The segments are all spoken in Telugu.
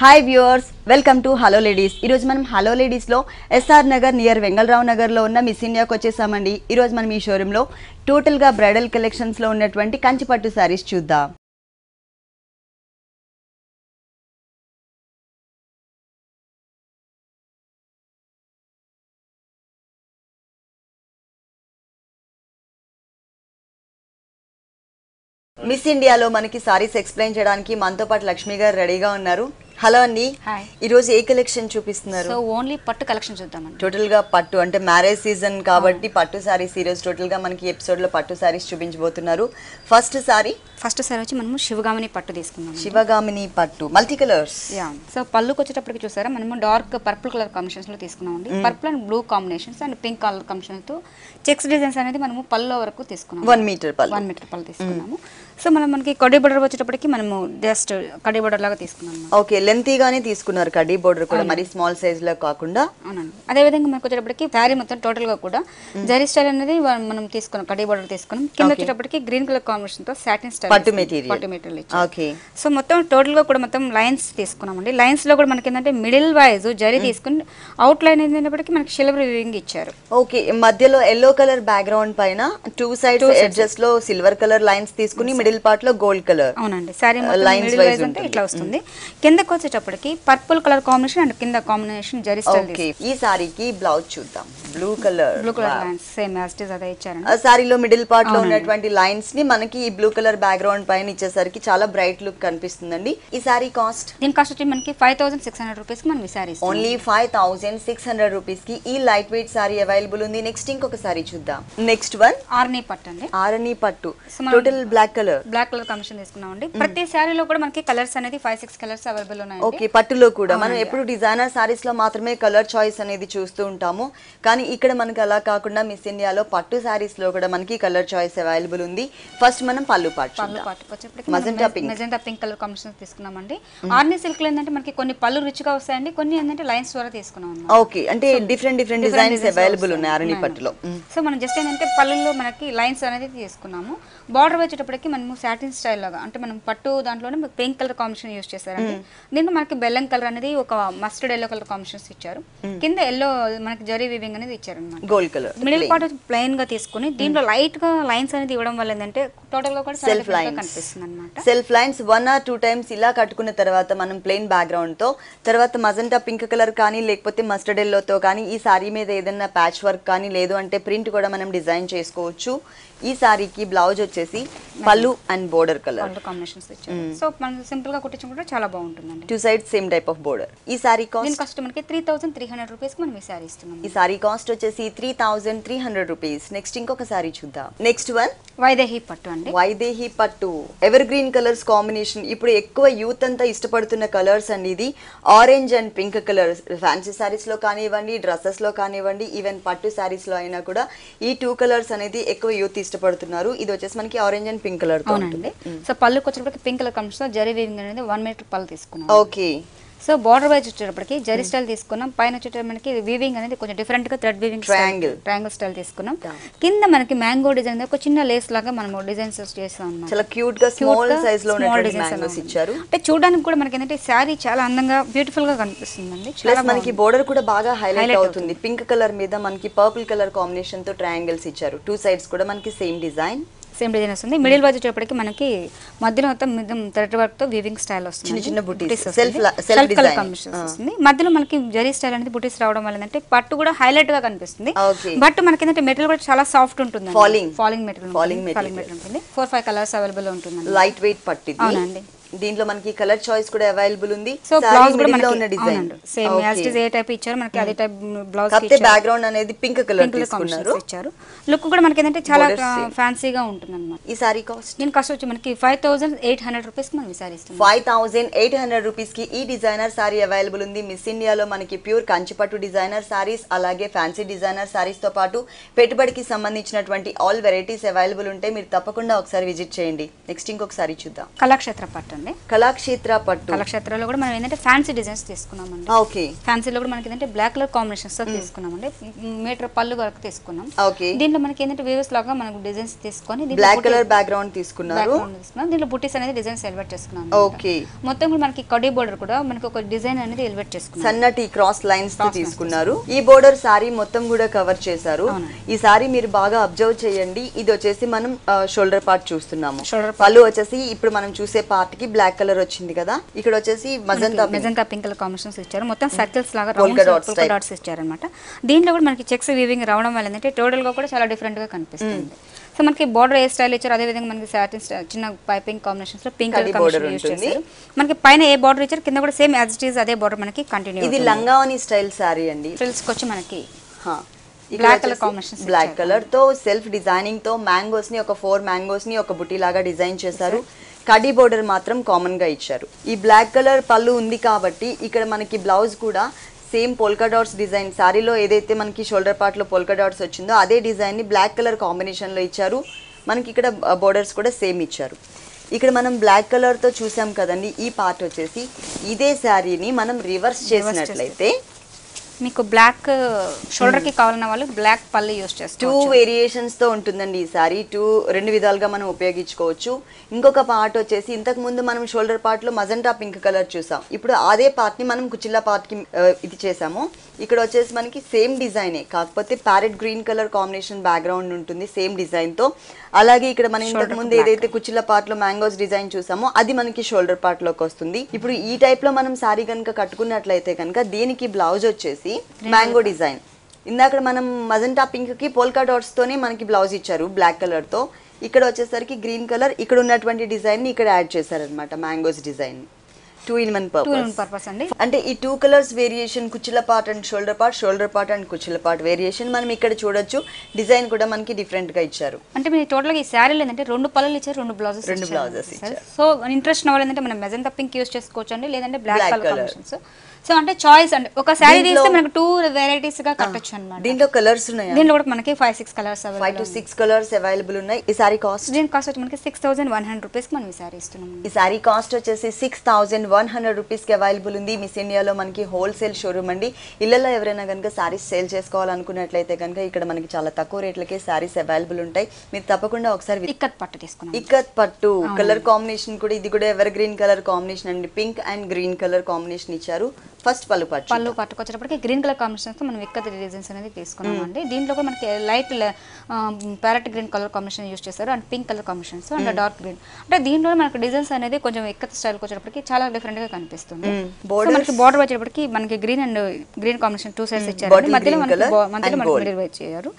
Hi viewers, welcome to hello ladies. ఈరోజు మనం హలో లేడీస్లో ఎస్ఆర్ నగర్ నియర్ వెంగళరావు నగర్లో ఉన్న మిస్ ఇండియాకి వచ్చేసామండి. ఈరోజు మనం ఈ షోరూంలో టోటల్గా బ్రైడల్ కలెక్షన్స్లో ఉన్నటువంటి కంచిపట్టు శారీస్ చూద్దాం. మిస్ ఇండియాలో మనకి సారీస్ ఎక్స్ప్లెయిన్ చేయడానికి మనతో పాటు లక్ష్మి గారు రెడీగా ఉన్నారు. హలో అండి. ఈ రోజు ఏ కలెక్షన్ చూపిస్తున్నారు? సో ఓన్లీ పట్టు కలెక్షన్ చూద్దామండి. టోటల్ గా పట్టు అంటే మ్యారేజ్ సీజన్ కాబట్టి పట్టు సారీస్ ఈ రోజు టోటల్ గా మనకి ఎపిసోడ్ లో పట్టు సారీస్ చూపించబోతున్నారు. ఫస్ట్ సారీ వచ్చి మనము శివగామిని పట్టు తీసుకున్నాం. శివగామిని పట్టు మల్టీ కలర్స్. సో పళ్ళుకి వచ్చేటప్పటికి చూసారా మనము డార్క్ పర్పుల్ కలర్ కాంబినేషన్స్ లో తీసుకున్నామండి. Purple and blue combinations and pink colour combination తో చెక్స్ డిజైన్స్ అనేది మనము పళ్ళు వరకు తీసుకున్నాము. 1 మీటర్ పళ్ళు తీసుకున్నాము. సో మనకి కడ్డీ బోర్డర్ వచ్చేటప్పటికి మనము జస్ట్ కడ్డీ బోర్డర్ లాగా తీసుకున్నాము. ఓకే, లెంతీ గానే తీసుకున్నారు కడ్డీ బోర్డర్ కూడా, మరి స్మాల్ సైజ్ లో కాకుండా. అవునండి. అదే విధంగా మనకు వచ్చేటప్పటికి శారీ మొత్తం టోటల్ గా కూడా జరీ స్టైల్ అనేది మనం తీసుకున్నాం, కడ్డీ బోర్డర్ తీసుకున్నాం. కింద వచ్చేటప్పటికి గ్రీన్ కలర్ కాంబినేషన్ తో సాటిన్ స్టైల్ పట్టు మెటీరియల్. ఓకే. సో మొత్తం టోటల్ గా కూడా మొత్తం లైన్స్ తీసుకున్నామండి. లైన్స్ లో కూడా మనకి ఏంటంటే మిడిల్ వైజ్ జరీ తీసుకుని అవుట్ లైన్ ఏంటంటే మనకి సిల్వర్ వీవింగ్ ఇచ్చారు. ఓకే, మధ్యలో ఎల్లో కలర్ బ్యాక్గ్రౌండ్ పైన 2 సైడ్స్ ఎడ్జెస్ లో సిల్వర్ కలర్ లైన్స్ తీసుకుని మిడిల్ పార్ట్ లో గోల్డ్ కలర్. అవునండి. సారీ మిడిల్ వైజ్ అంటే ఇట్లా వస్తుంది. కిందకి వచ్చేటప్పటికి పర్పుల్ కలర్ కాంబినేషన్ అండ్ కింద కాంబినేషన్ జరీ స్టైల్. ఓకే, ఈ సారీకి బ్లౌజ్ చూద్దాం. Blue colour lines same as it is అదే ఇచ్చారండి. ఆ సారీలో మిడిల్ పార్ట్ లో ఉన్నటువంటి లైన్స్ ని మనకి ఈ బ్లూ కలర్ బ్యాక్గ్రౌండ్ పైన ఇచ్చేసరికి చాలా బ్రైట్ లుక్ కనిపిస్తుందండి. ఈ సారీ కాస్ట్? దీని కాస్ట్ వచ్చి మనకి 5600 రూపీస్ కి మనం ఈ సారీ ఓన్లీ 5600 రూపీస్ కి ఈ లైట్ వెయిట్ సారీ అవైలబుల్ ఉంది. నెక్స్ట్ ఇంకొక సారీ చూద్దాం. నెక్స్ట్ వన్ ఆర్నీ పట్టు అండి. ఆర్నీ పట్టు టోటల్ బ్లాక్ కలర్ కాంబినేషన్ తీసుకున్నామండి. ప్రతి సారీలో కూడా మనకి కలర్స్ అనేది 5-6 కలర్స్ అవైలబుల్ ఉన్నాయి. ఓకే, పట్టులో కూడా మనం ఎప్పుడు డిజైనర్ సారీస్ లో మాత్రమే కలర్ చాయిస్ అనేది చూస్తూ ఉంటాము, కానీ ఇక్కడ మనకి అలా కాకుండా మిస్ ఇండియాలో పట్టు సారీస్ లో కూడా మనకి కలర్ చాయిస్ అవైలబుల్ ఉంది. ఫస్ట్ మనం పళ్ళు పాటు మెజెంటా పింక్ కలర్ కాంబినేషన్ తీసుకున్నామండి. ఆర్నీ సిల్క్ లో ఏంటంటే మనకి కొన్ని పళ్ళు రిచ్ గా వస్తాయండి, కొన్ని ఏంటంటే లైన్స్ ద్వారా తీసుకున్నాం. ఓకే, అంటే డిఫరెంట్ డిజైన్స్ అవైలబుల్ ఉన్నాయి ఆర్నీ పట్టులో. సో మనం జస్ట్ ఏంటంటే పళ్ళులో మనకి లైన్స్ అనేది తీసుకున్నాము. బార్డర్ వచ్చేటప్పటికి మనము సాటిన్ స్టైల్ లాగా అంటే మనం పట్టు దాంట్లోనే పింక్ కలర్ కాంబినేషన్ యూస్ చేశారండి. దీంట్లో మనకి బెల్లం కలర్ అనేది ఒక మస్టర్డ్ ఎల్లో కలర్ కాంబినేషన్స్ ఇచ్చారు. కింద ఎల్లో మనకి జరీ వీవింగ్ అనేది ఇచ్చారు అనమాట. Gold colour middle part plain గా తీసుకుని దీంట్లో లైట్ గా లైన్స్ అనేది ఇవ్వడం వల్ల ఏంటంటే టోటల్ గా కూడా సెల్ఫ్ లైన్స్ కనిపిస్తుంది అనమాట. సెల్ఫ్ లైన్స్ 1 or 2 టైమ్స్ ఇలా కట్టుకున్న తర్వాత మనం ప్లెయిన్ బ్యాక్గ్రౌండ్ తో తర్వాత మజంటా పింక్ కలర్ కానీ లేకపోతే మస్టర్డ్ ఎల్లోతో కానీ ఈ సారీ మీద ఏదైనా ప్యాచ్ వర్క్ కానీ లేదు అంటే ప్రింట్ కూడా మనం డిజైన్ చేసుకోవచ్చు. ఈ సారీకి బ్లౌజ్ వచ్చేసి పళ్ళు అండ్ బోర్డర్ కలర్ కాంబినేషన్స్ ఇచ్చారు. సో మనం సింపుల్ గా కుట్టించుకుంటే చాలా బాగుంటుందండి. 2 sides same type of border. ఈ సారీ కాస్ట్ మనకి 3300 రూపీస్ కి మనం ఈ సారీ ఇస్తున్నాం. ఈ సారీ కాస్ట్ వచ్చేసి 3300 రూపీస్. నెక్స్ట్ ఇంకొక సారీ చూద్దాం. నెక్స్ట్ వన్ వైదేహి పట్టు అండి. వైదేహి పట్టు ఎవర్ గ్రీన్ కలర్స్ కాంబినేషన్. ఇప్పుడు ఎక్కువ యూత్ అంతా ఇష్టపడుతున్న కలర్స్ అండి. ఇది orange and pink colours fancy saris లో కానివ్వండి, డ్రెస్సెస్ లో కానివ్వండి, ఈవెన్ పట్టు సారీస్ లో అయినా కూడా ఈ 2 కలర్స్ అనేది ఎక్కువ యూత్ ఇష్టపడుతున్నారు. ఇది వచ్చేసి మనకి ఆరెంజ్ అండ్ పింక్ కలర్ తో ఉంటుంది. సో పళ్ళుకి వచ్చేటప్పటికి pink colour combination zari weaving అనేది 1 మీటర్ పళ్ళు తీసుకున్నాం. ఓకే. సో బార్డర్ వైజ్ వచ్చేటప్పటికి జరీ స్టైల్ తీసుకున్నాం. పైన వచ్చేటప్పుడు మనకి వీవింగ్ అనేది కొంచెం డిఫరెంట్ గా థ్రెడ్ వీవింగ్ ట్రయాంగిల్ స్టైల్ తీసుకున్నాం. కింద మనకి మ్యాంగో డిజైన్ ఒక చిన్న లేస్ లాగా మనం డిజైన్స్ చేస్తాం అన్నమాట. చాలా క్యూట్ గా స్మాల్ సైజ్ లో ఉన్నటువంటి మ్యాంగోస్ ఇచ్చారు. అంటే చూడడానికి కూడా మనకి ఏంటంటే శారీ చాలా అందంగా బ్యూటిఫుల్ గా కనిపిస్తుందండి. ప్లస్ మనకి బోర్డర్ కూడా బాగా హైలైట్ అవుతుంది. పింక్ కలర్ మీద మనకి పర్పుల్ కలర్ కాంబినేషన్ తో ట్రయాంగిల్స్ ఇచ్చారు. 2 సైడ్స్ కూడా మనకి సేమ్ డిజైన్ వస్తుంది. మిడిల్ వైజ్ వచ్చేటప్పటికి మనకి మధ్యలో మొత్తం థ్రెడ్ వర్క్ తో వీవింగ్ స్టైల్ వస్తుంది. చిన్న చిన్న బుటీస్ సెల్ఫ్ కలర్ కాంబినేషన్ వస్తుంది. మధ్యలో మనకి జరీ స్టైల్ అనేది బుటీస్ రావడం వల్ల ఏంటంటే పట్టు కూడా హైలైట్ గా కనిపిస్తుంది. బట్ మనకి ఏంటంటే మెటీరియల్ కూడా చాలా సాఫ్ట్ ఉంటుంది. ఫాలింగ్ మెటీరియల్ ఉంటుంది. 4-5 కలర్స్ అవైలబుల్ ఉంటుంది. లైట్ వెయిట్ పట్టు. అవునండి. దీంట్లో మనకి కలర్ చాయిస్ కూడా అవైలబుల్ ఉంది. సో బ్లౌజ్ కూడా మనకి ఉన్న design same as it is a type ఇచ్చారు మనకి అదే టైప్ బ్లౌజ్ ఇచ్చారు. బ్యాక్గ్రౌండ్ అనేది పింక్ కలర్ తీసుకున్నారు. ఇచ్చారు. లుక్ కూడా మనకి ఏంటంటే చాలా ఫ్యాన్సీగా ఉంటుంది అన్నమాట. ఈ సారీ కాస్ట్? దీని కాస్ట్ వచ్చి మనకి 5800 రూపీస్ కి మనం ఈ సారీ ఇస్తున్నాం. 5800 రూపీస్ కి ఈ డిజైనర్ సారీ అవైలబుల్ ఉంది. మిస్ ఇండియాలో మనకి ప్యూర్ కంచిపట్టు డిజైనర్ సారీస్ అలాగే ఫ్యాన్సీ డిజైనర్ సారీస్ తో పాటు పెట్టుబడికి సంబంధించినటువంటి ఆల్ వెరైటీస్ అవైలబుల్ ఉంటాయి. మీరు తప్పకుండా ఒకసారి విజిట్ చేయండి. నెక్స్ట్ ఇంకొక సారీ చూద్దాం. కళాక్షేత్ర పట్టు. అండి. కళాక్షేత్ర పట్టు. కళాక్షేత్రాల్లో కూడా మనం ఏంటంటే ఫ్యాన్సీ డిజైన్స్ తీసుకున్నామండి. ఓకే. ఫ్యాన్సీలో కూడా మనకి ఏంటంటే బ్లాక్ కలర్ కాంబినేషన్స్ తో తీసుకున్నామండి. మీటర్ పళ్ళు వరకు తీసుకున్నాం. ఓకే. దీంట్లో మనకి ఏంటంటే వేవ్స్ లాగా మనకు డిజైన్స్ తీసుకొని బ్లాక్ కలర్ బ్యాక్గ్రౌండ్ తీసుకున్నారు. దీంట్లో బుటీస్ అనేది డిజైన్స్ ఎలివేట్ చేసుకున్నాం. ఓకే. మొత్తం కూడా మనకి కడీ బోర్డర్ కూడా మనకి ఒక డిజైన్ అనేది ఎలివేట్ చేసుకున్నాం. సన్నటి క్రాస్ లైన్స్ తో తీసుకున్నారు. ఈ బోర్డర్ సారీ మొత్తం కూడా కవర్ చేశారు. ఈ సారీ మీరు బాగా అబ్జర్వ్ చేయండి. ఇది వచ్చేసి మనం షోల్డర్ పార్ట్ చూస్తున్నాము. పళ్ళు వచ్చేసి ఇప్పుడు మనం చూసే పార్ట్ కి బ్లాక్ కలర్ వచ్చింది కదా, ఇక్కడ వచ్చేసి మెజంతా పింక్ కలర్ కాంబినేషన్స్ ఇచ్చారు. మొత్తం సర్కిల్స్ లాగా పోల్కా డాట్స్ ఇచ్చారనమాట. దీంట్లో కూడా మనకి చెక్స్ వీవింగ్ రావడం వల్ల ఏంటంటే టోటల్ గా కూడా చాలా డిఫరెంట్ గా కనిపిస్తుంది. సో మనకి బార్డర్ ఏ స్టైల్ ఇచ్చారు అదే విధంగా మనకి సాటిన్ చిన్న పైపింగ్ కాంబినేషన్స్ లో పింక్ కలర్ కాంబినేషన్ యూస్ చేశారు. మనకి పైన ఏ బార్డర్ ఇచ్చారు కింద కూడా సేమ్ యాజ్ ఇట్ ఈస్ అదే బార్డర్ మనకి కంటిన్యూ. ఇది లంగావని స్టైల్ సారీ అండి. ఫ్రిల్స్ వచ్చి మనకి black colour combinations, black colour తో సెల్ఫ్ డిజైనింగ్ తో మ్యాంగోస్ ని ఒక 4 మ్యాంగోస్ ని ఒక బుటీ లాగా డిజైన్ చేశారు. కడీ బోర్డర్ మాత్రం కామన్ గా ఇచ్చారు. ఈ బ్లాక్ కలర్ పళ్ళు ఉంది కాబట్టి ఇక్కడ మనకి బ్లౌజ్ కూడా సేమ్ పోల్కా డాట్స్ డిజైన్, సారీలో ఏదైతే మనకి షోల్డర్ పార్ట్ లో పోల్కా డాట్స్ వచ్చిందో అదే డిజైన్ ని బ్లాక్ కలర్ కాంబినేషన్ లో ఇచ్చారు. మనకి ఇక్కడ బోర్డర్స్ కూడా సేమ్ ఇచ్చారు. ఇక్కడ మనం బ్లాక్ కలర్ తో చూసాం కదండి. ఈ పార్ట్ వచ్చేసి ఇదే శారీని మనం రివర్స్ చేసినట్లయితే మీకు బ్లాక్ షోల్డర్ కి కావాలన్న వాళ్ళు బ్లాక్ పళ్ళు యూస్ చేస్తారు. 2 వేరియేషన్స్ తో ఉంటుందండి ఈ సారీ. 2 విధాలుగా మనం ఉపయోగించుకోవచ్చు. ఇంకొక పార్ట్ వచ్చేసి ఇంతకు ముందు మనం షోల్డర్ పార్ట్ లో మజంటా పింక్ కలర్ చూసాం. ఇప్పుడు అదే పార్ట్ ని మనం కుచిల్లా పార్ట్ కి ఇది చేసాము. ఇక్కడ వచ్చేసి మనకి సేమ్ డిజైనే, కాకపోతే parrot green colour combination background ఉంటుంది సేమ్ డిజైన్ తో. అలాగే ఇక్కడ మనం ఇంతకు ముందు ఏదైతే కుచిల్లా పార్ట్ లో మ్యాంగోస్ డిజైన్ చూసామో అది మనకి షోల్డర్ పార్ట్ లోకి వస్తుంది. ఇప్పుడు ఈ టైప్ లో మనం సారీ కనుక కట్టుకున్నట్లయితే కనుక దీనికి బ్లౌజ్ వచ్చేసి మ్యాంగో డిజైన్. ఇందాక మనం మజంటా పింక్ కి పోల్కా డాట్స్ తోనే మనకి బ్లౌజ్ ఇచ్చారు బ్లాక్ కలర్ తో. ఇక్కడ వచ్చేసరికి గ్రీన్ కలర్, ఇక్కడ ఉన్నటువంటి డిజైన్ ని ఇక్కడ యాడ్ చేశారనమాట, మ్యాంగోస్ డిజైన్. 2 in 1 పర్పస్ అండి. అంటే ఈ 2 కలర్స్ వేరియేషన్, కుచిల్లా part and shoulder part and కుచిల్లా పార్ట్ వేరియేషన్ మనం ఇక్కడ చూడొచ్చు. డిజైన్ కూడా మనకి డిఫరెంట్ గా ఇచ్చారు. అంటే మీరు టోటల్ గా ఈ శారీలో ఏంటంటే 2 పళ్ళలు ఇచ్చారు, 2 బ్లౌజెస్ ఇచ్చారు. సో ఇంట్రెస్ట్ ఉన్న వాళ్ళు ఏంటంటే మనం మెజంతా పింక్ యూస్ చేసుకోవచ్చు అండి, లేదంటే బ్లాక్ కలర్ కాంబినేషన్స్. సో అంటే చాయిస్ అంటే ఒక శారీ తీస్తే మనకు 2 వెరైటీస్ గా కట్టొచ్చు అన్నమాట. దీంట్లో కలర్స్ ఉన్నాయి. దీంట్లో కూడా మనకి 5-6 కలర్స్ 5 to 6 కలర్స్ అవైలబుల్ ఉన్నాయి. ఈ సారీ కాస్ట్, దీని కాస్ట్ వచ్చి మనకి 6100 రూపీస్ కి మనం ఈ సారీ ఇస్తున్నాం. ఈ సారీ కాస్ట్ వచ్చేసి 6100 రూపీస్ కి అవైలబుల్ ఉంది. మిస్ ఇండియాలో మనకి హోల్సేల్ షోరూమ్ అండి. ఇళ్ళల్లో ఎవరైనా కనుక సారీస్ సేల్ చేసుకోవాలనుకున్నట్లయితే కనుక ఇక్కడ మనకి చాలా తక్కువ రేట్లకే సారీస్ అవైలబుల్ ఉంటాయి. మీరు తప్పకుండా ఒకసారి ఇక్కత్ పట్టు తీసుకున్నాం. ఇక్కత్ పట్టు కలర్ కాంబినేషన్ కూడా, ఇది కూడా ఎవర్ గ్రీన్ కలర్ కాంబినేషన్ అండి. Pink and green colour combination ఇచ్చారు. ఫస్ట్ పళ్ళు పట్టుకొచ్చేటప్పటికి గ్రీన్ కలర్ కాంబినేషన్ తో మనం ఇక్కత్ డిజైన్స్ అనేది తీసుకున్నాం అండి. దీంట్లో కూడా మనకి light parrot green colour combination use చేశారు and pink colour combinations and dark green. అంటే దీంట్లో మనకి డిజైన్స్ అనేది కొంచెం ఇక్కత్ స్టైల్ వచ్చేటప్పటికి చాలా డిఫరెంట్ గా కనిపిస్తుంది. మనకి బార్డర్ వచ్చేటప్పటికి మనకి green and green combination 2 sides ఇచ్చారు. మధ్యలో మనకి మిడిల్ వైజ్ చేశారు.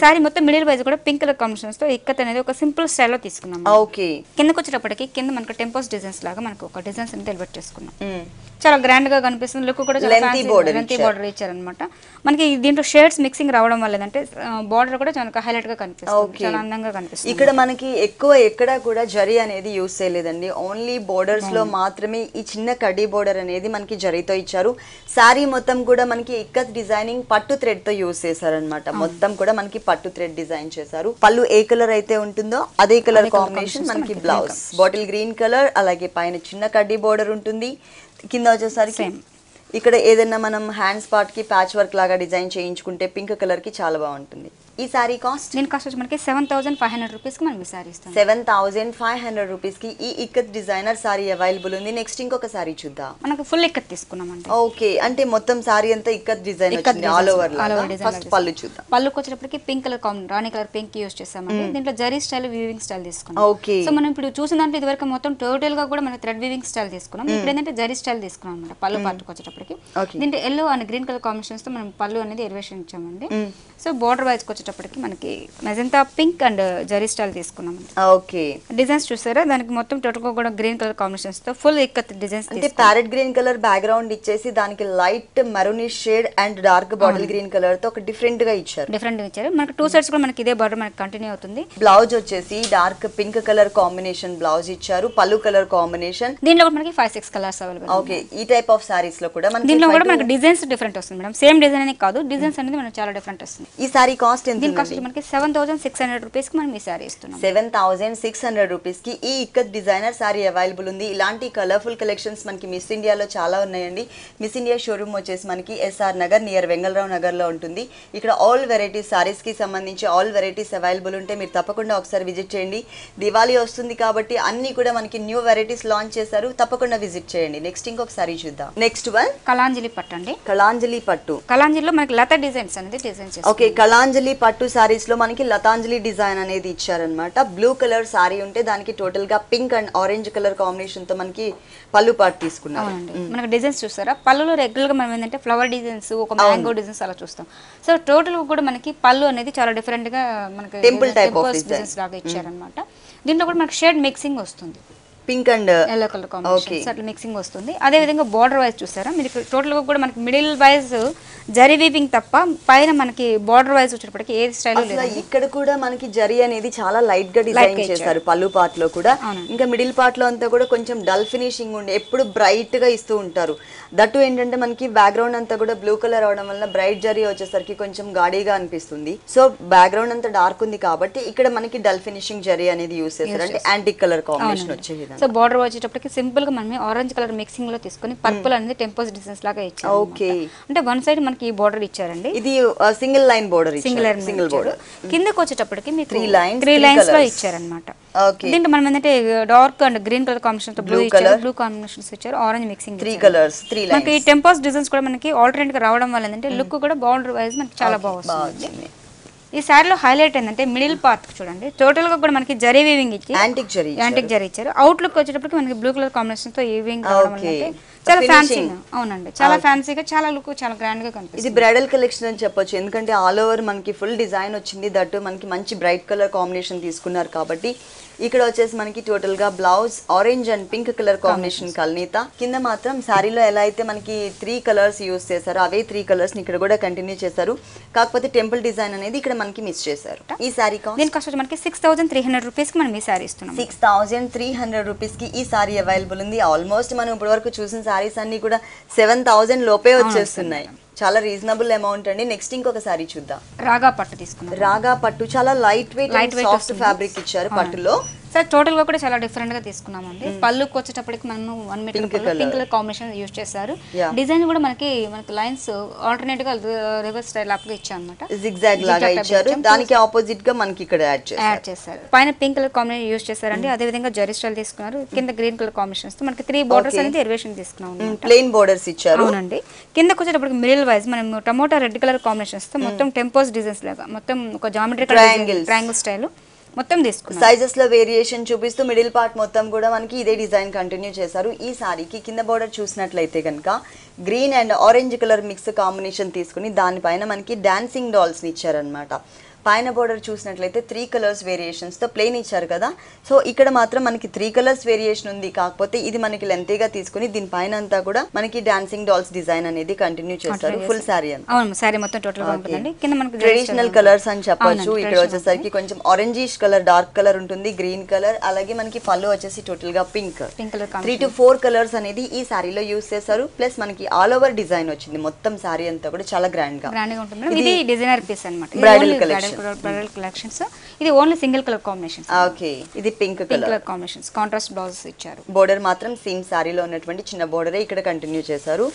సారీ మొత్తం మిడిల్ వైజ్ కూడా పింక్ కలర్ కాంబినేషన్స్ తో ఇక్కత్ అనేది ఒక సింపుల్ స్టైల్ లో తీసుకున్నాం. ఓకే. కిందకి వచ్చేటప్పటికి కింద మనకి టెంపోస్ డిజైన్స్ లాగా మనకు ఒక డిజైన్స్ అనేది ఎలివేట్ చేసుకున్నాం. చాలా గ్రాండ్ గా కనిపిస్తుంది. లుక్ కూడా లెంతీ బార్డర్ ఇచ్చారనమాట. మనకి దీంట్లో షేడ్స్ మిక్సింగ్ రావడం వల్ల ఏంటంటే బార్డర్ కూడా చాలా హైలైట్ గా కనిపిస్తుంది, చాలా అందంగా కనిపిస్తుంది. ఇక్కడ మనకి ఎక్కువ ఎక్కడ కూడా జరీ అనేది యూస్ చేయలేదండి. ఓన్లీ బోర్డర్స్ లో మాత్రమే ఈ చిన్న కడ్డీ బోర్డర్ అనేది మనకి జరీతో ఇచ్చారు. సారీ మొత్తం కూడా మనకి ఇక్కత్ డిజైనింగ్ పట్టు థ్రెడ్ తో యూస్ చేశారనమాట. మొత్తం కూడా మనకి పట్టు థ్రెడ్ డిజైన్ చేశారు. పళ్ళు ఏ కలర్ అయితే ఉంటుందో అదే కలర్ కాంబినేషన్ మనకి బ్లౌజ్ బాటిల్ గ్రీన్ కలర్, అలాగే పైన చిన్న కడ్డీ బోర్డర్ ఉంటుంది. కింద వచ్చేసరికి ఇక్కడ ఏదైనా మనం హ్యాండ్స్ పార్ట్ కి ప్యాచ్ వర్క్ లాగా డిజైన్ చేయించుకుంటే పింక్ కలర్ కి చాలా బాగుంటుంది. ఈ సారీ కాస్ట్, దీని కాస్ట్ వచ్చి మనకి 7500 రూపీస్ కి మనం ఈ సారీ ఇస్తాం. 7500 రూపీస్ కి ఈ ఇక్కత్ డిజైనర్ సారీ అవైలబుల్ ఉంది. నెక్స్ట్ ఇంకొక సారీ చూద్దాం. మనకు ఫుల్ ఇక్కత్ తీసుకున్నామండి. ఓకే. అంటే మొత్తం సారీ అంతా ఇక్కత్ డిజైన్ వచ్చింది ఆల్ ఓవర్ లాగా. ఫస్ట్ పళ్ళు చూద్దాం. పళ్ళుకి వచ్చేటప్పటికి పింక్ కలర్ రాణి కలర్ పింక్ యూస్ చేసామండి. దీంట్లో జరీ స్టైల్ వీవింగ్ స్టైల్ తీసుకున్నాం. ఓకే. సో మనం ఇప్పుడు చూసిన దాంట్లో ఇదివరకు మొత్తం టోటల్ గా కూడా మనం థ్రెడ్ వీవింగ్ స్టైల్ తీసుకున్నాం. ఇప్పుడు ఏంటంటే జరీ స్టైల్ తీసుకున్నాం అన్నమాట. పళ్ళు పార్ట్కి వచ్చేటప్పటికి దీంట్లో yellow and green colour combinations తో మనం పళ్ళు అనేది ఎలివేషన్ ఇచ్చామండి. సో బోర్డర్ వైజ్ వచ్చేటప్పటికి మనకి magenta pink and zari style తీసుకున్నాం. ఓకే. డిజైన్స్ చూసారా, దానికి మొత్తం టోటల్ గా కూడా గ్రీన్ కలర్ కాంబినేషన్స్ తో ఫుల్ ఇక్కత్ డిజైన్స్. అంటే ప్యారెట్ గ్రీన్ కలర్ బ్యాక్గ్రౌండ్ ఇచ్చేసి దానికి light maroonish shade and dark bottle green colour తో ఒక డిఫరెంట్ గా ఇచ్చారు. మనకి 2 సైడ్స్ కూడా మనకి ఇదే బార్డర్ మనకి కంటిన్యూ అవుతుంది. బ్లౌజ్ వచ్చేసి dark pink colour combination blouse ఇచ్చారు. పళ్ళు కలర్ కాంబినేషన్. దీంట్లో కూడా మనకి 5-6 కలర్స్ అవైలబుల్. ఓకే. ఈ టైప్ ఆఫ్ సారీస్ లో కూడా మనకి దీంట్లో కూడా మనకి డిజైన్స్ డిఫరెంట్ వస్తుంది మేడం. సేమ్ డిజైన్ అనేది కాదు, డిజైన్స్ అనేది మనకి చాలా డిఫరెంట్ వస్తుంది. ఈ సారీ కాస్ట్ ఎంత? దీని కాస్ట్ మనకి 7600 రూపీస్ కి మనం ఈ సారీ ఇస్తున్నాం. 7600 రూపీస్ కి ఈ ఇక్కత్ డిజైనర్ సారీ అవైలబుల్ ఉంది. ఇలాంటి కలర్ఫుల్ కలెక్షన్స్ మనకి మిస్ ఇండియాలో చాలా ఉన్నాయండి. మిస్ ఇండియా షోరూమ్ వచ్చేసి మనకి ఎస్ఆర్ నగర్ నియర్ వెంగళరావు నగర్ లో ఉంటుంది. ఇక్కడ ఆల్ వెరైటీస్ సారీస్ కి సంబంధించి ఆల్ వెరైటీస్ అవైలబుల్ ఉంటే మీరు తప్పకుండా ఒకసారి విజిట్ చేయండి. దివాళీ వస్తుంది కాబట్టి అన్ని కూడా మనకి న్యూ వెరైటీస్ లాంచ్ చేశారు, తప్పకుండా విజిట్ చేయండి. నెక్స్ట్ ఇంకొక సారీ చూద్దాం. నెక్స్ట్ వన్ కలాంజలి పట్టు అండి. కలాంజలి పట్టు. కలాంజలిలో మనకి లతా డిజైన్స్ అనేది డిజైన్ చేస్తారు. ఓకే, కలాంజలి పట్టు సారీస్ లో మనకి లతాంజలి డిజైన్ అనేది ఇచ్చారనమాట. బ్లూ కలర్ సారీ ఉంటే దానికి టోటల్ గా pink and orange colour combination తో మనకి పళ్ళు పాటు తీసుకున్నారు. మనకి డిజైన్స్ చూస్తారా, పళ్ళులో రెగ్యులర్ గా మనం ఏంటంటే ఫ్లవర్ డిజైన్స్, ఒక మ్యాంగో డిజైన్స్ అలా చూస్తాం. సో టోటల్ కూడా మనకి పళ్ళు అనేది చాలా డిఫరెంట్ గా మనకి టెంపుల్ టైప్ ఆఫ్ డిజైన్స్ లాగా ఇచ్చారనమాట. దీంట్లో కూడా మనకి షేడ్ మిక్సింగ్ వస్తుంది, pink and yellow colour combination అట్లా మిక్సింగ్ వస్తుంది. అదే విధంగా బార్డర్ వైజ్ చూసారా మీరు టోటల్ గా కూడా మనకి మిడిల్ వైజ్ జరీ వీవింగ్ తప్ప పైన మనకి బార్డర్ వైజ్ వచ్చేటప్పటికి ఏ స్టైల్ లేదు. ఇక్కడ కూడా మనకి జరీ అనేది చాలా లైట్ గా డిజైన్ చేశారు పళ్ళు పార్ట్ లో కూడా. ఇంకా మిడిల్ పార్ట్ లో అంతా కూడా కొంచెం డల్ ఫినిషింగ్ ఉండి ఎప్పుడు బ్రైట్ గా ఇస్తూ ఉంటారు. దట్టు ఏంటంటే మనకి బ్యాక్గ్రౌండ్ అంతా కూడా బ్లూ కలర్ అవడం వల్ల బ్రైట్ జరీ వచ్చేసరికి కొంచెం గాడీగా అనిపిస్తుంది. సో బ్యాక్గ్రౌండ్ అంతా డార్క్ ఉంది కాబట్టి ఇక్కడ మనకి డల్ ఫినిషింగ్ జరీ అనేది యూస్ చేస్తారు, అంటే యాంటిక్ కలర్ కాంబినేషన్ వచ్చే. సో బార్డర్ వచ్చేటప్పటికి సింపుల్ గా మనం ఆరెంజ్ కలర్ మిక్సింగ్ లో తీసుకొని పర్పుల్ అనేది టెంపోస్ డిజైన్స్ లాగా ఇచ్చారు. ఓకే, అంటే వన్ సైడ్ మనకి ఈ బార్డర్ ఇచ్చారండి. ఇది single line border, single border. కిందకి వచ్చేటప్పటికి మీకు 3 లైన్స్ లో ఇచ్చారన్నమాట. దీంట్లో మనం ఏంటంటే dark and green colour combination తో బ్లూ కాంబినేషన్స్ ఇచ్చారు, ఆరెంజ్ మిక్సింగ్ 3 కలర్స్ 3 లైన్స్. మనకి టెంపోస్ డిజైన్స్ కూడా మనకి ఆల్టర్నేట్ గా రావడం వల్ల ఏంటంటే లుక్ కూడా బార్డర్ వైజ్ మనకి చాలా బాగుంది. ఈ సారీలో హైలైట్ ఏంటంటే మిడిల్ పార్ట్ చూడండి, టోటల్ గా కూడా మనకి జరీ వీవింగ్ ఇచ్చి యాంటిక్ జరీ ఇచ్చారు. అవుట్ లుక్ వచ్చేటప్పటికి మనకి బ్లూ కలర్ కాంబినేషన్ తో వీవింగ్ రావడం వల్ల చాలా ఫ్యాన్సీగా, అవునండి చాలా ఫ్యాన్సీగా, చాలా లుక్ చాలా గ్రాండ్ గా కనిపిస్తుంది. ఇది బ్రైడల్ కలెక్షన్ అని చెప్పొచ్చు, ఎందుకంటే ఆల్ ఓవర్ మనకి ఫుల్ డిజైన్ వచ్చింది. దట్టు మనకి మంచి బ్రైట్ కలర్ కాంబినేషన్ తీసుకున్నారు కాబట్టి ఇక్కడ వచ్చేసి మనకి టోటల్ గా blouse orange and pink colour combination కల్నీత. కింద మాత్రం శారీలో ఎలా అయితే మనకి 3 కలర్స్ యూస్ చేశారు అవే 3 కలర్స్ ని ఇక్కడ కూడా కంటిన్యూ చేశారు. కాకపోతే టెంపుల్ డిజైన్ అనేది ఇక్కడ మనకి మిస్ చేశారు. ఈ సారీ కాస్ట్ మనకి 6300 రూపీస్ కి మనం ఈ సారీ ఇస్తున్నాం. 6300 రూపీస్ కి ఈ సారీ అవైలబుల్ ఉంది. ఆల్మోస్ట్ మనం ఇప్పటి వరకు చూసిన సారీస్ అన్ని కూడా 7000 లోపే వచ్చేస్తున్నాయి. చాలా రీజనబుల్ అమౌంట్ అండి. నెక్స్ట్ ఇంకొక సారీ చూద్దాం. రాగా పట్టు తీసుకున్నాం. రాగా పట్టు చాలా లైట్ వెయిట్ సాఫ్ట్ ఫ్యాబ్రిక్ ఇచ్చారు పట్టులో. సార్ టోటల్ గా కూడా చాలా డిఫరెంట్ గా తీసుకున్నామండి. పళ్ళుకి వచ్చేటప్పటికి మనం 1 metre pink colour combination use చేశారు. డిజైన్ కూడా మనకి లైన్స్ ఆల్టర్నేట్ గా రివర్స్ స్టైల్ అప్ గా ఇచ్చారన్నమాట, జిగ్జాగ్ లాగా ఇచ్చారు. దానికి ఆపోజిట్ గా మనకి ఇక్కడ యాడ్ చేశారు. పైన పింక్ కలర్ కాంబినేషన్ యూస్ చేశారండి. అదే విధంగా జరీ స్టైల్ తీసుకున్నారు. కింద గ్రీన్ కలర్ కాంబినేషన్స్ తో మనకి 3 బోర్డర్స్ అనేది ఎలివేషన్ తీసుకున్నాం. ప్లెయిన్ బోర్డర్స్ ఇచ్చారు. అవునండి. కిందకి వచ్చేటప్పటికి మిడిల్ వైజ్ మనం టమోటా రెడ్ కలర్ కాంబినేషన్స్ తో మొత్తం టెంపోస్ డిజైన్స్ లాగా మొత్తం ఒక జామెట్రికల్ ట్రయాంగిల్ స్టైల్ మొత్తం తీసుకున్నాం. సైజెస్ లో వేరియేషన్ చూపిస్తూ మిడిల్ పార్ట్ మొత్తం కూడా మనకి ఇదే డిజైన్ కంటిన్యూ చేశారు. ఈ సారీకి కింద బోర్డర్ చూసినట్లయితే కనుక green and orange colour mix combination తీసుకుని దానిపైన మనకి డాన్సింగ్ డాల్స్ ని ఇచ్చారనమాట. పైన బోర్డర్ చూసినట్లయితే 3 కలర్స్ వేరియేషన్స్ తో ప్లెయిన్ ఇచ్చారు కదా. సో ఇక్కడ మాత్రం మనకి 3 కలర్స్ వేరియేషన్ ఉంది. కాకపోతే ఇది మనకి లెంతీగా తీసుకుని దీనిపైన అంతా కూడా మనకి డాన్సింగ్ డాల్స్ డిజైన్ అనేది కంటిన్యూ చేస్తారు. ఫుల్ సారీ అంతా. అవును, సారీ మొత్తం టోటల్ గా ఉంటుందండి. కింద మనకి ట్రెడిషనల్ కలర్స్ అని చెప్పొచ్చు. ఇక్కడ వచ్చేసరికి కొంచెం ఆరెంజిష్ కలర్, డార్క్ కలర్ ఉంటుంది, గ్రీన్ కలర్, అలాగే మనకి పళ్ళు వచ్చేసి టోటల్ గా పింక్ కలర్. 3 to 4 కలర్స్ అనేది ఈ సారీలో యూస్ చేశారు. ప్లస్ మనకి ఆల్ ఓవర్ డిజైన్ వచ్చింది. మొత్తం సారీ అంతా కూడా చాలా గ్రాండ్ గా ఉంటుంది. ఇది డిజైనర్ పీస్ అన్నమాట, బ్రైడల్ కలెక్షన్. Bridal collections. ఇది only single colour combination. Okay, ఇది pink colour combinations, contrast blouses ఇచ్చారు. బోర్డర్ మాత్రం సేమ్ సారీలో ఉన్నటువంటి చిన్న బోర్డరే ఇక్కడ కంటిన్యూ చేశారు.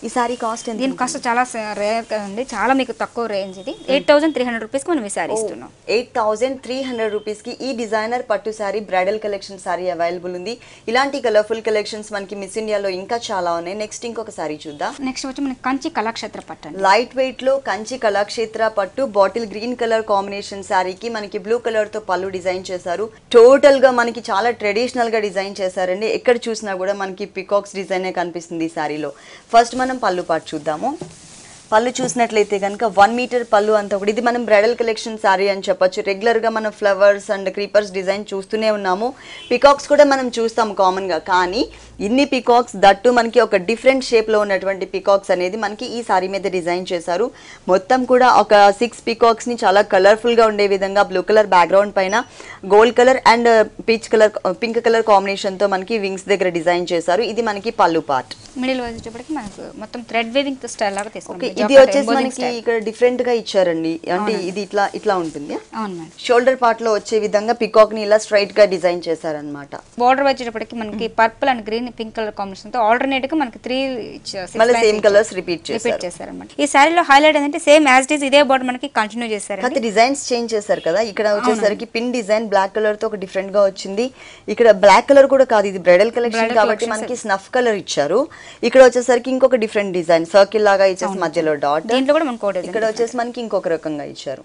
ఈ సారీ కాస్ట్ ఎంత? దీని కాస్ట్ చాలా రేర్ అండి, చాలా మీకు తక్కువ రేంజ్. ఇది 8300 రూపీస్ కి మనం ఈ సారీ ఇస్తున్నాం. 8300 రూపీస్ కి ఈ డిజైనర్ పట్టు sorry bridal collection sorry available ఉంది. ఇలాంటి కలర్ఫుల్ కలెక్షన్స్ మనకి మిస్ ఇండియాలో ఇంకా చాలా ఉన్నాయి. నెక్స్ట్ ఇంకొక సారీ చూద్దాం. నెక్స్ట్ వచ్చి మనకి కంచి కళాక్షేత్ర పట్టు. లైట్ వెయిట్ లో కంచి కళాక్షేత్ర పట్టు బాటిల్ గ్రీన్ కలర్ కాంబినేషన్ సారీకి మనకి బ్లూ కలర్ తో పళ్ళు డిజైన్ చేశారు. టోటల్ గా మనకి చాలా ట్రెడిషనల్ గా డిజైన్ చేశారండి. ఎక్కడ చూసినా కూడా మనకి పికాక్స్ డిజైన్ కనిపిస్తుంది ఈ సారీలో. ఫస్ట్ మనం పళ్ళు పాటు చూద్దాము. పళ్ళు చూసినట్లయితే కనుక 1 మీటర్ పళ్ళు అంతా కూడా ఇది మనం బ్రైడల్ కలెక్షన్ సారీ అని చెప్పొచ్చు. రెగ్యులర్ గా మనం ఫ్లవర్స్ అండ్ క్రీపర్స్ డిజైన్ చూస్తూనే ఉన్నాము. పికాక్స్ కూడా మనం చూస్తాం కామన్ గా, కానీ ఇన్ని పికాక్స్ దట్టు మనకి ఒక డిఫరెంట్ షేప్ లో ఉన్నటువంటి పికాక్స్ అనేది మనకి ఈ సారీ మీద డిజైన్ చేశారు. మొత్తం కూడా ఒక 6 పికాక్స్ ని చాలా కలర్ఫుల్ గా ఉండే విధంగా బ్లూ కలర్ బ్యాక్గ్రౌండ్ పైన gold colour and pink colour combination తో మనకి వింగ్స్ దగ్గర డిజైన్ చేశారు. ఇది మనకి పళ్ళు పార్ట్. మిడిల్ వచ్చేటప్పటికి మనకు మొత్తం థ్రెడ్ వీవింగ్ స్టైల్ లాగా తీసుకుంటాం. ఇది వచ్చేసి మనకి ఇక్కడ డిఫరెంట్ గా ఇచ్చారండి, అంటే ఇది ఇట్లా ఇట్లా ఉంటుంది. అవును మేడం. షోల్డర్ పార్ట్ లో వచ్చే విధంగా పికాక్ ని ఇలా స్ట్రైట్ గా డిజైన్ చేశారన్నమాట. బోర్డర్ వచ్చేటప్పటికి మనకి purple and green pink colour combination తో ఆల్టర్నేట్ గా మనకి 3 మళ్ళీ సేమ్ కలర్స్ రిపీట్ చేశారన్నమాట. ఈ సారీలో హైలైట్ ఏంటంటే సేమ్ యాజ్ ఇట్ ఈస్ ఇదే బోర్డర్ మనకి కంటిన్యూ చేశారు. అయితే డిజైన్స్ చేంజ్ చేశారు కదా, ఇక్కడ వచ్చేసరికి పిన్ డిజైన్ బ్లాక్ కలర్ తో ఒక డిఫరెంట్ గా వచ్చింది. ఇక్కడ బ్లాక్ కలర్ కూడా కాదు, ఇది బ్రైడల్ కలెక్షన్ కాబట్టి మనకి స్నఫ్ కలర్ ఇచ్చారు. ఇక్కడ వచ్చేసరికి ఇంకొక డిఫరెంట్ డిజైన్ సర్కిల్ లాగా ఇచ్చేసి మధ్యలో డాట్, దీంట్లో కూడా మనకు ఇక్కడ వచ్చేసి మనకి ఇంకొక రకంగా ఇచ్చారు.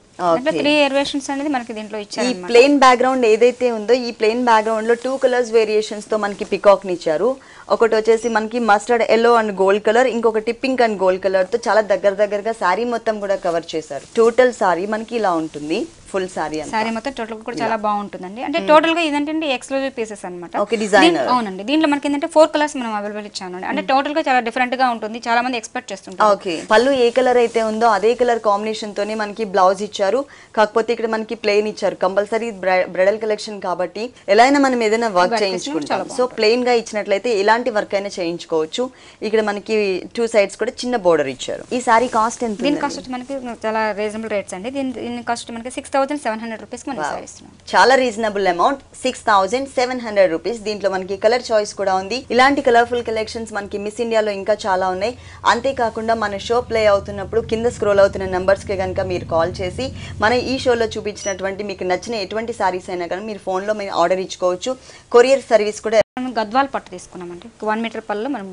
3 వేరియేషన్స్ అనేది మనకి దీంట్లో ఇచ్చారు. ఈ ప్లెయిన్ బ్యాక్గ్రౌండ్ ఏదైతే ఉందో ఈ ప్లెయిన్ బ్యాక్గ్రౌండ్ లో 2 కలర్స్ వేరియేషన్స్ తో మనకి పికాక్ ని ఇచ్చారు. ఒకటి వచ్చేసి మనకి mustard yellow and gold colour, ఇంకొకటి పింక్ అండ్ గోల్డ్ కలర్ తో చాలా దగ్గరగా సారీ మొత్తం కూడా కవర్ చేశారు. టోటల్ సారీ మనకి ఇలా ఉంటుంది, ఫుల్ సారీ సారీ మొత్తం టోటల్ కూడా చాలా బాగుంటుందండి. అంటే టోటల్ గా ఇదంటే ఎక్స్క్లూజివ్ పీసెస్ అన్నమాట. Okay, design. అవునండి, దీంట్లో మనకి ఏంటంటే 4 కలర్స్ మనం అవైలబుల్ ఇచ్చామండి. అంటే టోటల్ గా చాలా డిఫరెంట్ గా ఉంటుంది, చాలా మంది ఎక్స్పెక్ట్ చేస్తుంటారు. ఓకే, పళ్ళు ఏ కలర్ అయితే ఉందో అదే కలర్ కాంబినేషన్ తోనే మనకి బ్లౌజ్ ఇచ్చారు. కాకపోతే ఇక్కడ మనకి ప్లెయిన్ ఇచ్చారు. కంపల్సరీ బ్రైడల్ కలెక్షన్ కాబట్టి ఎలా అయినా మనం ఏదైనా వర్క్ చేయించుకుంటాం. సో ప్లెయిన్ గా ఇచ్చినట్లయితే ఎలాంటి వర్క్ అయినా చేయించుకోవచ్చు. ఇక్కడ మనకి 2 సైడ్స్ కూడా చిన్న బోర్డర్ ఇచ్చారు. ఈ సారీ కాస్ట్ ఎంత? దీని కాస్ట్ మనకి చాలా రీజనబుల్ రేట్స్ అండి. దీని కాస్ట్ మనకి 6700 రూపీస్ మనకి సారీ ఇస్తున్నాం. చాలా రీజనబుల్ అమౌంట్, 6700 రూపీస్. దీంట్లో మనకి కలర్ చాయిస్ కూడా ఉంది. ఇలాంటి కలర్ఫుల్ కలెక్షన్స్ మనకి మిస్ ఇండియాలో ఇంకా చాలా ఉన్నాయి. అంతేకాకుండా మన షో ప్లే అవుతున్నప్పుడు కింద స్క్రోల్ అవుతున్న నంబర్స్ కి కనుక మీరు కాల్ చేసి మన ఈ షోలో చూపించినటువంటి మీకు నచ్చిన ఎటువంటి సారీస్ అయినా కానీ మీరు ఫోన్ లో మీరు ఆర్డర్ ఇచ్చుకోవచ్చు. కొరియర్ సర్వీస్ కూడా. మనం గద్వాల్ పట్టు తీసుకున్నామండి. 1 మీటర్ పళ్ళు మనం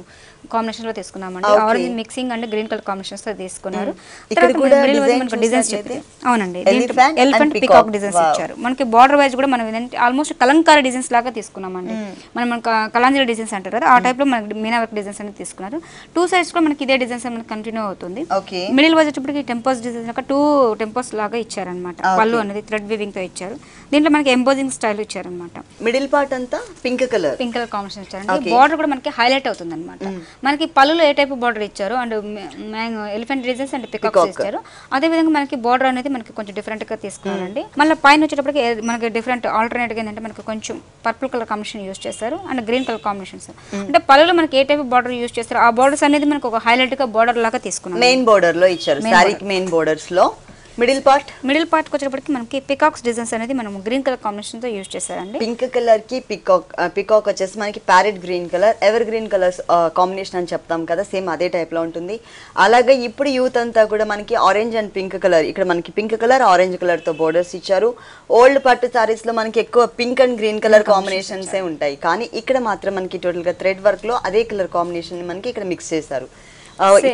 కాంబినేషన్ లో తీసుకున్నామండి. Orange mixing and green colour combinations తో తీసుకున్నారు. ఇక్కడ కూడా డిజైన్స్ అవునండి, ఎలిఫెంట్ పికాక్ డిజైన్స్ ఇచ్చారు. మనకి బార్డర్ వైజ్ కూడా మనం ఏంటంటే ఆల్మోస్ట్ కలంకారీ డిజైన్స్ లాగా తీసుకున్నామండి. మనం కలాంజలి డిజైన్స్ అంటారు కదా, ఆ టైప్ లో మనకి మీనా వర్క్ డిజైన్స్ అనేది తీసుకున్నారు. 2 సైడ్స్ కూడా మనకి ఇదే డిజైన్స్ మనకి కంటిన్యూ అవుతుంది. మిడిల్ వచ్చేటప్పటికి టెంపోస్ డిజైన్ ఒక 2 టెంపోస్ లాగా ఇచ్చారనమాట. పళ్ళు అనేది థ్రెడ్ వీవింగ్ తో ఇచ్చారు. దీంట్లో మనకి ఎంబోజింగ్ స్టైల్ ఇచ్చారనమాట. మిడిల్ పార్ట్ అంతా పింక్ కలర్ కాంబినేషన్ ఇచ్చారండి. బార్డర్ కూడా మనకి హైలైట్ అవుతుంది అనమాట. మనకి పళ్ళులో ఏ టైప్ బార్డర్ ఇచ్చారు and elephant designs and peacocks ఇచ్చారు. అదే విధంగా మనకి బార్డర్ అనేది మనకి కొంచెం డిఫరెంట్ గా తీసుకున్నారండి. మళ్ళీ పైన వచ్చేటప్పటికి మనకి డిఫరెంట్ ఆల్టర్నేట్ గా ఏంటంటే మనకి కొంచెం పర్పుల్ కలర్ కాంబినేషన్ యూస్ చేస్తారు అండ్ గ్రీన్ కలర్ కాంబినేషన్స్. అంటే పళ్ళులో మనకి ఏ టైప్ బార్డర్ యూస్ చేస్తారు ఆ బార్డర్స్ అనేది మనకి ఒక హైలైట్ గా బార్డర్ లాగా తీసుకున్నాం. మెయిన్ బార్డర్ లో ఇచ్చారు, సారీకి మెయిన్ బోర్డర్స్ లో. మిడిల్ పార్ట్ వచ్చేటప్పటికి మనకి పికాక్స్ డిజైన్స్ అనేది మనం గ్రీన్ కలర్ కాంబినేషన్ తో యూస్ చేశారండి. పింక్ కలర్ కి పికాక్ వచ్చేసి మనకి parrot green colour, ever green colours combination అని చెప్తాం కదా, సేమ్ అదే టైప్ లో ఉంటుంది. అలాగే ఇప్పుడు యూత్ అంతా కూడా మనకి ఆరెంజ్ అండ్ పింక్ కలర్, ఇక్కడ మనకి పింక్ కలర్ ఆరెంజ్ కలర్ తో బోర్డర్స్ ఇచ్చారు. ఓల్డ్ పట్టు సారీస్ లో మనకి ఎక్కువ pink and green colour combinations ఉంటాయి, కానీ ఇక్కడ మాత్రం మనకి టోటల్ గా థ్రెడ్ వర్క్ లో అదే కలర్ కాంబినేషన్ మనకి ఇక్కడ మిక్స్ చేశారు.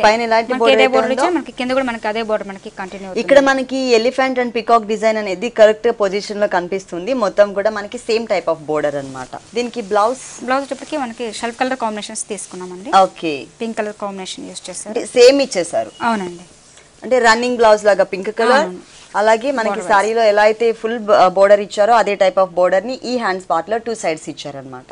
పైన ఎలాంటి మనకి కింద కూడా మనకి అదే బోర్డర్ మనకి కంటిన్యూ. ఇక్కడ మనకి ఎలిఫెంట్ అండ్ పికాక్ డిజైన్ అనేది కరెక్ట్ పొజిషన్ లో కనిపిస్తుంది. మొత్తం కూడా మనకి సేమ్ టైప్ ఆఫ్ బోర్డర్ అన్నమాట. దీనికి బ్లౌజ్ వచ్చేటప్పటికి మనకి షెల్ఫ్ కలర్ కాంబినేషన్స్ తీసుకున్నామండి. Okay, pink colour combination use చేస్తారు. సేమ్ ఇచ్చేసారు. అవునండి, అంటే రన్నింగ్ బ్లౌజ్ లాగా పింక్ కలర్. అలాగే మనకి సారీలో ఎలా అయితే ఫుల్ బోర్డర్ ఇచ్చారో అదే టైప్ ఆఫ్ బోర్డర్ ని ఈ హ్యాండ్స్ పార్ట్ లో 2 సైడ్స్ ఇచ్చారనమాట.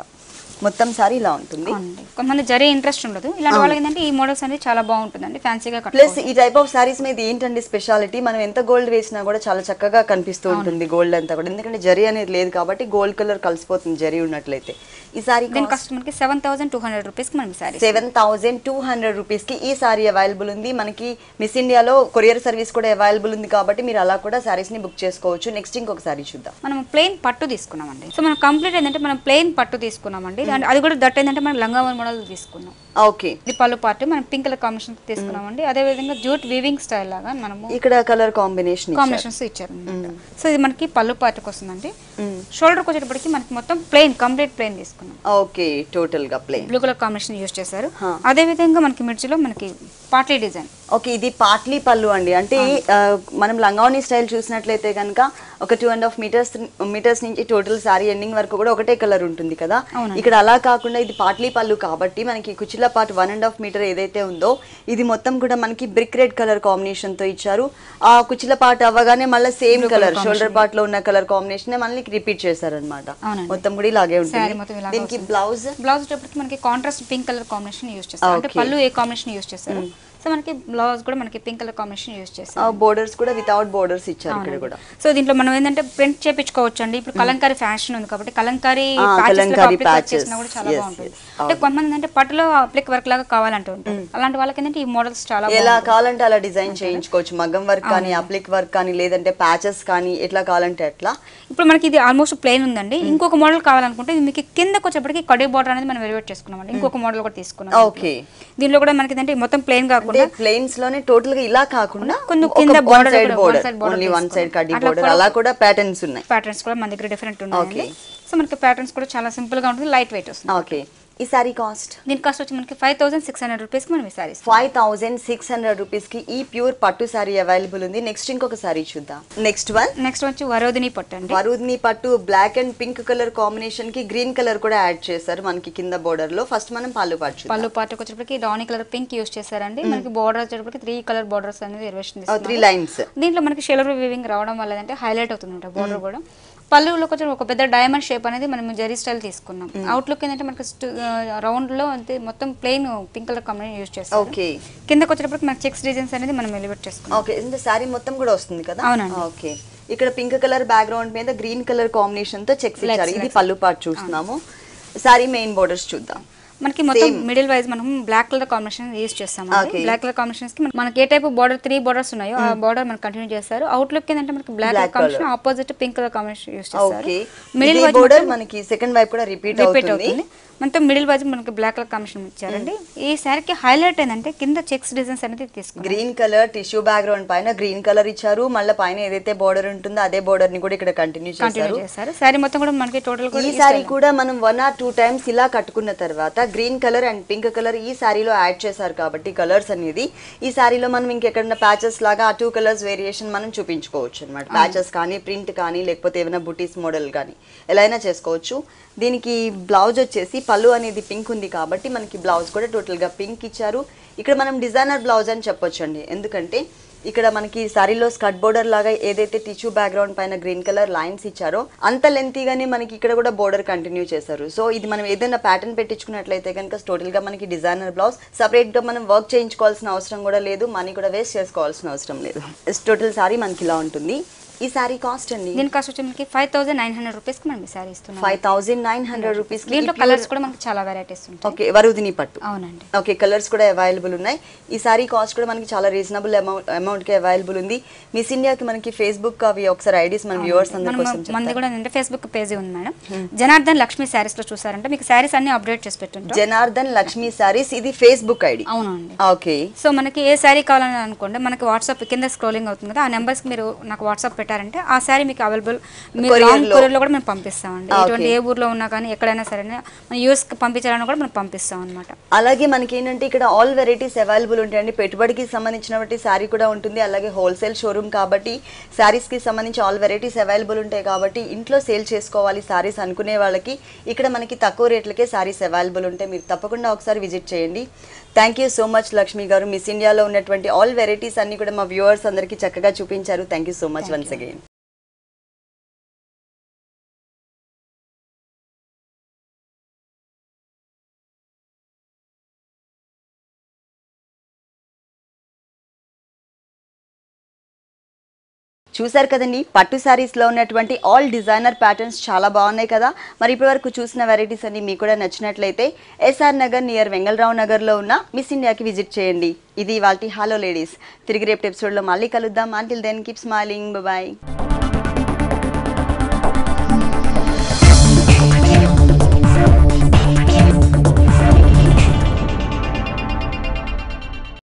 మొత్తం సారీ ఇలా ఉంటుంది. కొంతమంది జరీ ఇంట్రెస్ట్ ఉండదు, ఇలాంటి వాళ్ళకి ఏంటంటే ఈ మోడల్స్ అనేది చాలా బాగుంటుందండి, ఫ్యాన్సీగా. ప్లస్ ఈ టైప్ ఆఫ్ సారీస్ మీద ఏంటంటే స్పెషాలిటీ, మనం ఎంత గోల్డ్ వేసినా కూడా చాలా చక్కగా కనిపిస్తూ ఉంటుంది గోల్డ్ అంతా కూడా, ఎందుకంటే జరీ అనేది లేదు కాబట్టి గోల్డ్ కలర్ కలిసిపోతుంది జరీ ఉన్నట్లయితే. ఈ సారీ కస్టమర్కి 7200 రూపీస్ మనకి సారీ 7200 రూపీస్ కి ఈ సారీ అవైలబుల్ ఉంది. మనకి మిస్ ఇండియాలో కొరియర్ సర్వీస్ కూడా అవైలబుల్ ఉంది కాబట్టి మీరు అలా కూడా సారీస్ ని బుక్ చేసుకోవచ్చు. నెక్స్ట్ ఇంకొక సారీ చూద్దాం. మనం ప్లెయిన్ పట్టు తీసుకున్నామండి. సో మనం కంప్లీట్ ఏంటంటే మనం ప్లెయిన్ పట్టు తీసుకున్నామండి. అది కూడా దట్ ఏంటంటే మనం లంగావన్ మోడల్ తీసుకున్నాం. ఓకే, ఇది పళ్ళు పార్ట్ మనం పింక్ కలర్ కాంబినేషన్ తీసుకున్నామండి. అదే విధంగా జూట్ వీవింగ్ స్టైల్ లాగా మనము ఇక్కడ కలర్ కాంబినేషన్స్ ఇచ్చారు. సో ఇది మనకి పళ్ళు పార్ట్కి వస్తుందండి. షోల్డర్ వచ్చేటప్పటికి మనకి మొత్తం ప్లెయిన్ కంప్లీట్ ప్లెయిన్ తీసుకున్నాం. ఓకే, టోటల్ గా plain blue colour combination use చేశారు. అదే విధంగా మనకి మిర్చిలో మనకి పాట్లీ డిజైన్. ఓకే, ఇది పాట్లీ పళ్ళు అండి. అంటే మనం లంగావని స్టైల్ చూసినట్లయితే కనుక ఒక 2.5 మీటర్స్ నుంచి టోటల్ సారీ ఎండింగ్ వరకు కూడా ఒకటే కలర్ ఉంటుంది కదా. ఇక్కడ అలా కాకుండా ఇది పాట్లీ పళ్ళు కాబట్టి మనకి కుచిలా పార్ట్ 1.5 మీటర్ ఏదైతే ఉందో ఇది మొత్తం కూడా మనకి బ్రిక్ రెడ్ కలర్ కాంబినేషన్ తో ఇచ్చారు. ఆ కుచిలా పార్ట్ అవ్వగానే మళ్ళీ సేమ్ కలర్ షోల్డర్ పార్ట్ లో ఉన్న కలర్ కాంబినేషన్ మళ్ళీ రిపీట్ చేశారనమాట. మొత్తం కూడా ఇలాగే ఉంటుంది. దీనికి బ్లౌజ్ వచ్చేటప్పటికి మనకి contrast pink colour combination use చేస్తారు. అంటే పళ్ళు ఏ కాంబినేషన్ యూస్ చేస్తారు సో మనకి బ్లౌజ్ కూడా మనకి పింక్ కలర్ కాంబినేషన్ యూస్ చేస్తాం. బోర్డర్స్ కూడా వితౌట్ బోర్డర్స్ ఇచ్చారు ఇక్కడ కూడా. సో దీంట్లో మనం ఏంటంటే ప్రింట్ చేపించుకోవచ్చు అండి. ఇప్పుడు కలంకారీ ఫ్యాషన్ ఉంది కాబట్టి కలంకారీ చేసినా కూడా చాలా బాగుంటుంది. అంటే కొంతమంది ఏంటంటే పట్టులో అప్లిక్ వర్క్ లాగా కావాలంటూ ఉంటారు. అలాంటి వాళ్ళకి ఏంటంటే ఈ మోడల్స్ చాలా ఎలా కావాలంటే అలా డిజైన్ చేయించుకోవచ్చు. మగ్గం వర్క్ కానీ అప్లిక్ వర్క్ కానీ లేదంటే ప్యాచెస్ కానీ ఎట్లా కావాలంటే అట్లా. ఇప్పుడు మనకి ఇది ఆల్మోస్ట్ ప్లెయిన్ ఉందండి. ఇంకొక మోడల్ కావాలనుకుంటే మీకు కిందకి వచ్చేప్పటికి కడి బార్డర్ అనేది మనం వెరివేట్ చేసుకున్నాం అండి. ఇంకొక మోడల్ కూడా తీసుకున్నాం. ఓకే, దీనిలో కూడా మనకి ఏంటంటే మొత్తం ప్లెయిన్ కాకుండా ప్లెయిన్స్ లోనే టోటల్ గా ఇలా కాకుండా కొన్ని కింద బోర్డర్ ఓన్లీ వన్ సైడ్ కడి బోర్డర్ అలా కూడా ప్యాటర్న్స్ ఉన్నాయి. ప్యాటర్న్స్ కూడా మన దగ్గర డిఫరెంట్ ఉన్నాయి. సో మనకి ప్యాటర్న్స్ కూడా చాలా సింపుల్ గా ఉంటుంది, లైట్ వెయిట్ వస్తుంది. ఓకే, ఈ సారీ కాస్ట్? దీని కాస్ట్ వచ్చి మనకి 5600 రూపీస్ కి మనం ఈ సారీ 5600 రూపీస్ కి ఈ ప్యూర్ పట్టు సారీ అవైలబుల్ ఉంది. నెక్స్ట్ ఇంకొక సారీ చూద్దాం. నెక్స్ట్ వచ్చి వరోధిని పట్టు అండి. వరోధిని పట్టు black and pink colour combination కి గ్రీన్ కలర్ కూడా యాడ్ చేశారు మనకి కింద బోర్డర్ లో. ఫస్ట్ మనం పళ్ళు పాటు వచ్చేప్పటికి రాణి కలర్ పింక్ యూస్ చేశారండి. మనకి బోర్డర్ వచ్చేప్పటికి 3 కలర్ బోర్డర్స్ అనేది ఎలివేషన్ 3 లైన్స్. దీంట్లో మనకి షెలర్ వీవింగ్ రావడం వల్ల అంటే హైలైట్ అవుతుంది బోర్డర్ కూడా. పళ్ళులో కొంచెం ఒక పెద్ద డైమండ్ షేప్ అనేది మనం జెరీ స్టైల్ తీసుకున్నాం. అవుట్లుక్ ఏంటంటే మనకి రౌండ్ లో అంటే మొత్తం plain pink colour combination use చేస్తాం. ఓకే, కిందకి వచ్చేటప్పుడు మనకి చెక్స్ డిజైన్స్ అనేది మనం ఎలివేట్ చేసుకున్నాం. ఓకే, ఇంత సారీ మొత్తం కూడా వస్తుంది కదా? అవునండి. ఓకే, ఇక్కడ పింక్ కలర్ బ్యాక్గ్రౌండ్ మీద గ్రీన్ కలర్ కాంబినేషన్ తో చెక్స్ ఇచ్చారు. ఇది పళ్ళు పార్ట్ చూస్తున్నాము. సారీ మెయిన్ బోర్డర్స్ చూద్దాం. మనకి మొత్తం మిడిల్ వైజ్ మనం బ్లాక్ కలర్ కాంబినేషన్ యూస్ చేస్తాం. బ్లాక్ కలర్ కాంబినేషన్స్ కి మనకి ఏ టైప్ బోర్డర్ 3 బోర్డర్స్ ఉన్నాయో ఆ బోర్డర్ మనం కంటిన్యూ చేస్తారు. అవుట్లుక్ ఏంటంటే మనకి black colour combination opposite pink colour combination use చేస్తారు. మిడిల్ బోర్డర్ మనకి సెకండ్ వైపు కూడా రిపీట్ అవుతుంది. మొత్తం మిడిల్ వైజ్ మనకి బ్లాక్ కలర్ కాంబినేషన్ ఇచ్చారండి. ఈ సారీకి హైలైట్ ఏంటంటే కింద చెక్స్ డిజైన్స్ అనేది తీసుకున్నారు. గ్రీన్ కలర్ టిష్యూ బ్యాక్గ్రౌండ్ పైన గ్రీన్ కలర్ ఇచ్చారు. మళ్ళీ పైన ఏదైతే బోర్డర్ ఉంటుందో అదే బోర్డర్ ని కూడా ఇక్కడ కంటిన్యూ చేశారు. సారీ మొత్తం కూడా మనకి టోటల్ ఈ సారీ కూడా మనం 1 or 2 టైమ్స్ ఇలా కట్టుకున్న తర్వాత green colour and pink colour ఈ సారీలో యాడ్ చేశారు కాబట్టి కలర్స్ అనేది ఈ సారీలో మనం ఇంకెక్కడన్నా ప్యాచెస్ లాగా ఆ 2 కలర్స్ వేరియేషన్ మనం చూపించుకోవచ్చు అనమాట. ప్యాచెస్ కానీ ప్రింట్ కానీ లేకపోతే ఏమైనా బుటీస్ మోడల్ కానీ ఎలా అయినా చేసుకోవచ్చు. దీనికి బ్లౌజ్ వచ్చేసి పళ్ళు అనేది పింక్ ఉంది కాబట్టి మనకి బ్లౌజ్ కూడా టోటల్ గా పింక్ ఇచ్చారు. ఇక్కడ మనం డిజైనర్ బ్లౌజ్ అని చెప్పొచ్చు అండి. ఎందుకంటే ఇక్కడ మనకి సారీలో స్కర్ట్ బోర్డర్ లాగా ఏదైతే టిష్యూ బ్యాక్గ్రౌండ్ పైన గ్రీన్ కలర్ లైన్స్ ఇచ్చారో అంత లెంతీగానే మనకి ఇక్కడ కూడా బోర్డర్ కంటిన్యూ చేశారు. సో ఇది మనం ఏదైనా ప్యాటర్న్ పెట్టించుకున్నట్లయితే కనుక టోటల్ గా మనకి డిజైనర్ బ్లౌజ్. సపరేట్ గా మనం వర్క్ చేయించుకోవాల్సిన అవసరం కూడా లేదు, మనీ కూడా వేస్ట్ చేసుకోవాల్సిన అవసరం లేదు. టోటల్ సారీ మనకి ఇలా ఉంటుంది. ఈ సారీ కాస్ట్ అండి? దీని కాస్ట్ వచ్చి మనకి 5900 రూపీస్ కి మనం ఈ సారీ ఇస్తున్నాం. 5900 రూపీస్. దీంట్లో కలర్స్ కూడా మనకి చాలా వెరైటీస్ ఉంటాయి. ఓకే, వరోధిని పట్టు. అవునండి. ఓకే, కలర్స్ కూడా అవైలబుల్ ఉన్నాయి. ఈ సారీ కాస్ట్ కూడా మనకి చాలా రీజనబుల్ అమౌంట్ కి అవైలబుల్ ఉంది. మిస్ ఇండియాకి మనకి ఫేస్బుక్ అవి ఒకసారి ఐడీస్ మన వ్యూవర్స్ అందరి కోసం చెప్తారు. మనది కూడా అంటే ఫేస్బుక్ పేజ్ ఉంది మేడం. జనార్దన్ లక్ష్మి సారీస్ లో చూసారంటే మీకు సారీస్ అన్ని అప్డేట్ చేసి పెట్టుంటాం. జనార్దన్ లక్ష్మి సారీస్ ఇది ఫేస్బుక్ ఐడి. అవునండి. ఓకే, సో మనకి ఏ సారీ కావాలని అనుకోండి మనకి వాట్సాప్ కింద స్క్రోలింగ్ అవుతుంది కదా, ఆ నెంబర్స్ కి మీరు నాకు వాట్సాప్ పెట్టారంటే ఆ సారీ మీకు అవైలబుల్ కొరియర్ లో కూడా మేము పంపిస్తామండి. ఎటువంటి ఏ ఊర్లో ఉన్నా కానీ ఎక్కడైనా సరే మన యూఎస్ కి పంపించాలని కూడా మనం పంపిస్తాం అనమాట. అలాగే మనకి ఏంటంటే ఇక్కడ ఆల్ వెరైటీస్ అవైలబుల్ ఉంటాయండి. పెట్టుబడికి సంబంధించినటువంటి సారీ కూడా ఉంటుంది. అలాగే హోల్సేల్ షోరూమ్ కాబట్టి సారీస్ కి సంబంధించి ఆల్ వెరైటీస్ అవైలబుల్ ఉంటాయి కాబట్టి ఇంట్లో సేల్ చేసుకోవాలి సారీస్ అనుకునే వాళ్ళకి ఇక్కడ మనకి తక్కువ రేట్లకే సారీస్ అవైలబుల్ ఉంటాయి. మీరు తప్పకుండా ఒకసారి విజిట్ చేయండి. Thank you so much Lakshmi గారు. మిస్ ఇండియాలో ఉన్నటువంటి ఆల్ వెరైటీస్ అన్ని కూడా మా వ్యూవర్స్ అందరికీ చక్కగా చూపించారు. Thank you so much once again. చూసారు కదండి, పట్టు శారీస్లో ఉన్నటువంటి ఆల్ డిజైనర్ ప్యాటర్న్స్ చాలా బాగున్నాయి కదా. మరి ఇప్పటి వరకు చూసిన వెరైటీస్ అన్ని మీకు కూడా నచ్చినట్లయితే ఎస్ఆర్ నగర్ నియర్ వెంగళరావు నగర్లో ఉన్న మిస్ ఇండియాకి విజిట్ చేయండి. ఇది ఇవాల్టి హలో లేడీస్. తిరిగి రేపు ఎపిసోడ్లో మళ్ళీ కలుద్దాం. Until then keep smiling. Bye.